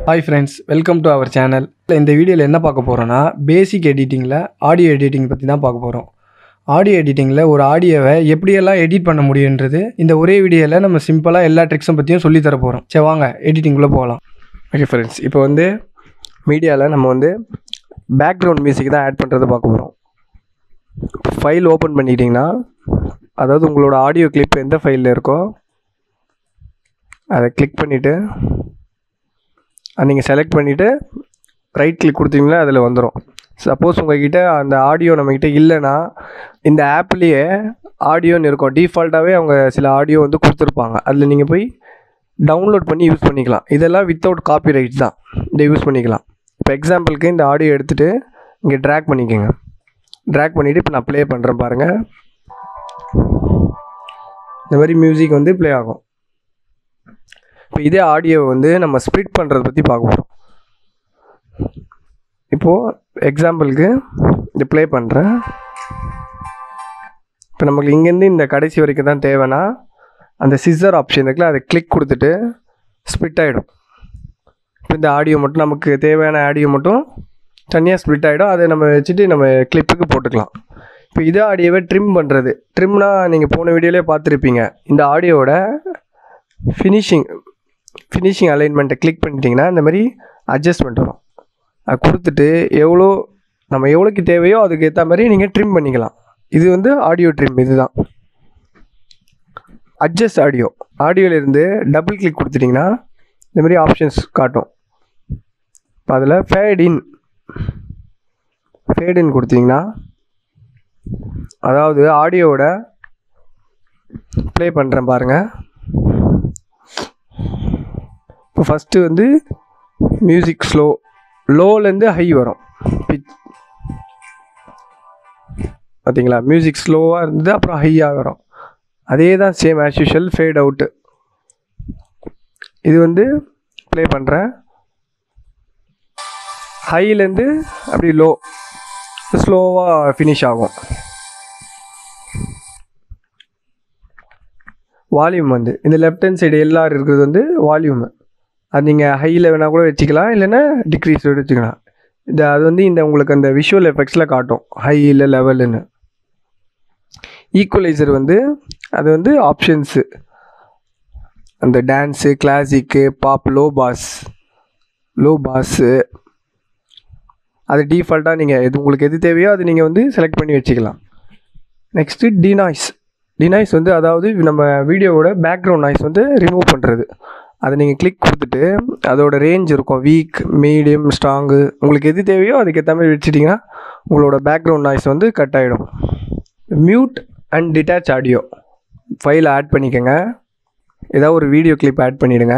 Hi friends, welcome to our channel. இந்த வீடியோவில் என்ன பார்க்க போகிறோன்னா பேசிக் எடிட்டிங்கில் ஆடியோ எடிட்டிங் பற்றி தான் பார்க்க போகிறோம். ஆடியோ எடிட்டிங்கில் ஒரு ஆடியோவை எப்படியெல்லாம் எடிட் பண்ண முடியுன்றது இந்த ஒரே வீடியோவில் நம்ம சிம்பிளாக எல்லா ட்ரிக்ஸும் பற்றியும் சொல்லித்தர போகிறோம். சரி வாங்க எடிட்டிங்குள்ளே போகலாம். ஓகே ஃப்ரெண்ட்ஸ், இப்போ மீடியாவில் நம்ம பேக்ரவுண்ட் மியூசிக் தான் ஆட் பண்ணுறது பார்க்க போகிறோம். ஃபைல் ஓப்பன் பண்ணிக்கிட்டிங்கன்னா, அதாவது உங்களோட ஆடியோ கிளிப் எந்த ஃபைலில் இருக்கோ அதை கிளிக் பண்ணிவிட்டு நீங்கள் செலக்ட் பண்ணிவிட்டு ரைட் கிளிக் கொடுத்தீங்கன்னா அதில் வந்துடும். சப்போஸ் உங்கள்கிட்ட அந்த ஆடியோ நம்மக்கிட்ட இல்லைன்னா இந்த ஆப்லேயே ஆடியோன்னு இருக்கும். டிஃபால்ட்டாகவே அவங்க சில ஆடியோ கொடுத்துருப்பாங்க. அதில் நீங்கள் போய் டவுன்லோட் பண்ணி யூஸ் பண்ணிக்கலாம். இதெல்லாம் வித்தவுட் காப்பி ரைட்ஸ் தான், இதை யூஸ் பண்ணிக்கலாம். இப்போ எக்ஸாம்பிளுக்கு இந்த ஆடியோ எடுத்துகிட்டு இங்கே ட்ராக் பண்ணிக்கோங்க. ட்ராக் பண்ணிவிட்டு இப்போ நான் ப்ளே பண்ணுறேன் பாருங்கள். இந்த மாதிரி மியூசிக் ப்ளே ஆகும். இப்போ இதே ஆடியோவை நம்ம ஸ்ப்ளிட் பண்ணுறதை பற்றி பார்க்க போகிறோம். இப்போது எக்ஸாம்பிளுக்கு இது ப்ளே பண்ணுறேன். இப்போ நமக்கு இங்கேருந்து இந்த கடைசி வரைக்கும் தான் தேவைன்னா அந்த சிசர் ஆப்ஷன் இருக்குல்ல, அதை கிளிக் கொடுத்துட்டு ஸ்ப்ளிட் ஆகிடும். இப்போ இந்த ஆடியோ மட்டும் நமக்கு தேவையான ஆடியோ மட்டும் தனியாக ஸ்ப்ளிட் ஆகிடும். அதை நம்ம வச்சுட்டு நம்ம கிளிப்புக்கு போட்டுக்கலாம். இப்போ இதே ஆடியோவை ட்ரிம் பண்ணுறது. ட்ரிம்னா நீங்கள் போன வீடியோலேயே பார்த்துருப்பீங்க. இந்த ஆடியோவோட ஃபினிஷிங் அலைன்மெண்ட்டை கிளிக் பண்ணிட்டிங்கன்னா இந்த மாதிரி அட்ஜஸ்ட்மெண்ட் வரும். அது கொடுத்துட்டு நம்ம எவ்வளோக்கு தேவையோ அதுக்கு ஏற்ற மாதிரி நீங்கள் ட்ரிம் பண்ணிக்கலாம். இது ஆடியோ ட்ரிம். இதுதான் அட்ஜஸ்ட் ஆடியோலேருந்து டபுள் கிளிக் கொடுத்துட்டிங்கன்னா இந்த மாதிரி ஆப்ஷன்ஸ் காட்டும். இப்போ அதில் ஃபேட் இன் கொடுத்தீங்கன்னா, அதாவது ஆடியோவோட ப்ளே பண்ணுறேன் பாருங்கள். இப்போ ஃபஸ்ட்டு மியூசிக் லோலேருந்து ஹை வரும். பார்த்தீங்களா, மியூசிக் ஸ்லோவாக இருந்து அப்புறம் ஹையாக வரும். அதே தான் same as usual fade out. இது ப்ளே பண்ணுறேன். ஹைலேருந்து அப்படி ஸ்லோவாக ஃபினிஷ் ஆகும். வால்யூம் இந்த லெஃப்ட் ஹேண்ட் சைடு எல்லாரும் இருக்கிறது வால்யூமு. அது நீங்கள் ஹையில் வேணால் கூட வச்சுக்கலாம், இல்லைன்னா டிக்ரீஸ் வச்சுக்கலாம். அது இந்த உங்களுக்கு அந்த விஷுவல் எஃபெக்ட்ஸில் காட்டும் ஹையில் லெவலுன்னு. ஈக்குவலைசர் அது ஆப்ஷன்ஸு, அந்த டான்ஸு, கிளாசிக்கு, பாப், லோ பாஸு அது டிஃபால்ட்டாக நீங்கள் உங்களுக்கு எது தேவையோ அது நீங்கள் செலக்ட் பண்ணி வச்சுக்கலாம். நெக்ஸ்ட்டு டினாய்ஸ் அதாவது நம்ம வீடியோவோட பேக்ரவுண்ட் நாய்ஸ் ரிமூவ் பண்ணுறது. அதை நீங்கள் கிளிக் கொடுத்துட்டு அதோட ரேஞ்ச் இருக்கும், வீக், மீடியம், ஸ்ட்ராங்கு, உங்களுக்கு எது தேவையோ அதுக்கேற்ற மாதிரி வச்சுட்டிங்கன்னா உங்களோட பேக்ரவுண்ட் நாய்ஸ் கட் ஆகிடும். மியூட் அண்ட் டிட்டாச் ஆடியோ ஃபைலை ஆட் பண்ணிக்கோங்க. ஏதாவது ஒரு வீடியோ கிளிப் ஆட் பண்ணிவிடுங்க.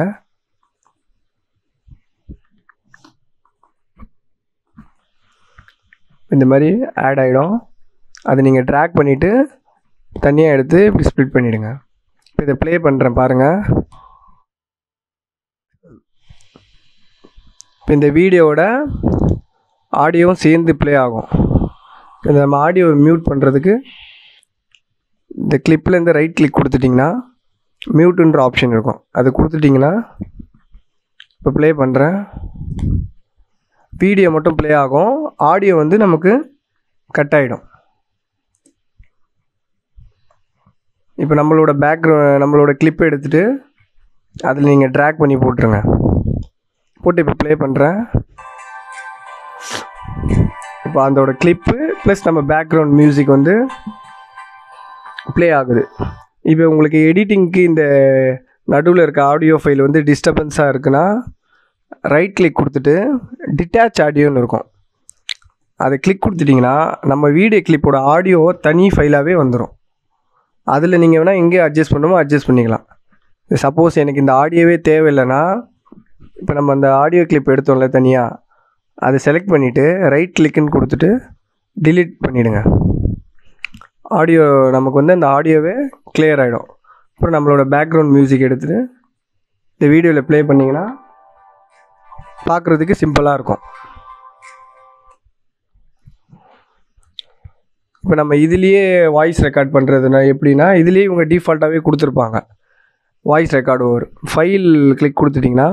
இந்த மாதிரி ஆட் ஆகிடும். அதை நீங்கள் ட்ராக் பண்ணிவிட்டு தனியாக எடுத்து இப்படி ஸ்ப்ளிட் பண்ணிவிடுங்க. இப்போ இதை ப்ளே பண்ணுறேன் பாருங்கள். இப்போ இந்த வீடியோவோட ஆடியோவும் சேர்ந்து ப்ளே ஆகும். இந்த நம்ம ஆடியோ மியூட் பண்ணுறதுக்கு இந்த கிளிப்லேருந்து ரைட் கிளிக் கொடுத்துட்டிங்கன்னா மியூட்டுன்ற ஆப்ஷன் இருக்கும். அது கொடுத்துட்டிங்கன்னா இப்போ ப்ளே பண்ணுறேன். வீடியோ மட்டும் ப்ளே ஆகும், ஆடியோ நமக்கு கட் ஆகிடும். இப்போ நம்மளோட கிளிப்பை எடுத்துகிட்டு அதில் நீங்கள் ட்ராக் பண்ணி போட்டுருங்க. போட்டு இப்போ ப்ளே பண்ணுறேன். இப்போ அதோட கிளிப்பு ப்ளஸ் நம்ம பேக்ரவுண்ட் மியூசிக் ப்ளே ஆகுது. இப்போ உங்களுக்கு எடிட்டிங்க்கு இந்த நடுவில் இருக்க ஆடியோ ஃபைல் டிஸ்டர்பன்ஸாக இருக்குன்னா ரைட் கிளிக் கொடுத்துட்டு டிட்டாச் ஆடியோன்னு இருக்கும். அதை கிளிக் கொடுத்துட்டிங்கன்னா நம்ம வீடியோ கிளிப்போட ஆடியோ தனி ஃபைலாகவே வந்துடும். அதில் நீங்கள் வேணால் எங்கே அட்ஜஸ்ட் பண்ணணுமோ அட்ஜஸ்ட் பண்ணிக்கலாம். சப்போஸ் எனக்கு இந்த ஆடியோவே தேவையில்லைன்னா இப்போ நம்ம அந்த ஆடியோ கிளிப் எடுத்தோம்ல தனியாக, அதை செலக்ட் பண்ணிவிட்டு ரைட் கிளிக்குன்னு கொடுத்துட்டு டிலீட் பண்ணிவிடுங்க. ஆடியோ நமக்கு அந்த ஆடியோவே கிளியர் ஆகிடும். அப்புறம் நம்மளோட பேக்ரவுண்ட் மியூசிக் எடுத்துகிட்டு இந்த வீடியோவில் ப்ளே பண்ணிங்கன்னா பார்க்குறதுக்கு சிம்பிளாக இருக்கும். இப்போ நம்ம இதுலேயே வாய்ஸ் ரெக்கார்ட் பண்ணுறதுனா எப்படின்னா, இதுலேயே இவங்க டிஃபால்ட்டாகவே கொடுத்துருப்பாங்க voice record over. File click கொடுத்துட்டிங்கன்னா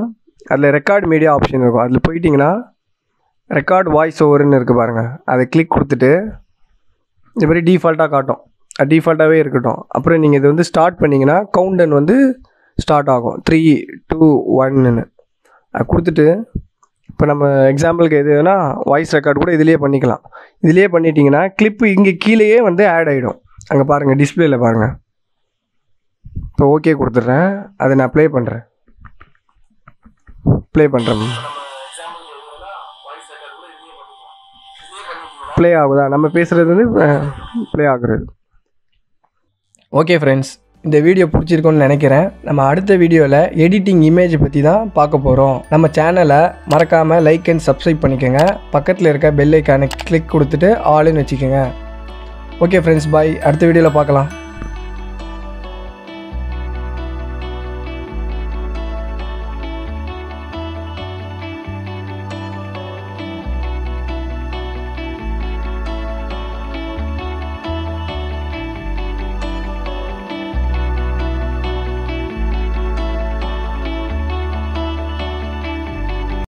அதில் ரெக்கார்ட் மீடியா ஆப்ஷன் இருக்கும். அதில் போயிட்டிங்கன்னா ரெக்கார்ட் வாய்ஸ் ஓவர்னு இருக்குது பாருங்கள். அதை கிளிக் கொடுத்துட்டு இந்த மாதிரி டிஃபால்ட்டாக காட்டும். அது டிஃபால்ட்டாகவே இருக்கட்டும். அப்புறம் நீங்கள் இது வந்து ஸ்டார்ட் பண்ணிங்கன்னா கவுண்டன் வந்து ஸ்டார்ட் ஆகும் 3 2 1ன்னு. அது கொடுத்துட்டு இப்போ நம்ம எக்ஸாம்பிளுக்கு எது வேணால் வாய்ஸ் ரெக்கார்டு கூட இதிலே பண்ணிக்கலாம். இதிலே பண்ணிட்டீங்கன்னா கிளிப்பு இங்கே கீழேயே வந்து ஆட் ஆகிடும். அங்கே பாருங்கள், டிஸ்பிளேயில் பாருங்கள். இப்போ ஓகே கொடுத்துட்றேன். அதை நான் ப்ளே பண்ணுறேன். ப்ளே ஆகுதா? நம்ம பேசுகிறது வந்து ப்ளே ஆகுறது. ஓகே ஃப்ரெண்ட்ஸ், இந்த வீடியோ பிடிச்சிருக்கோன்னு நினைக்கிறேன். நம்ம அடுத்த வீடியோவில் எடிட்டிங் இமேஜ் பற்றி தான் பார்க்க போகிறோம். நம்ம சேனலை மறக்காமல் லைக் அண்ட் சப்ஸ்கிரைப் பண்ணிக்கோங்க. பக்கத்தில் இருக்க பெல் ஐக்கானை கிளிக் கொடுத்துட்டு ஆல்னு வச்சுக்கோங்க. ஓகே ஃப்ரெண்ட்ஸ், பாய். அடுத்த வீடியோவில் பார்க்கலாம்.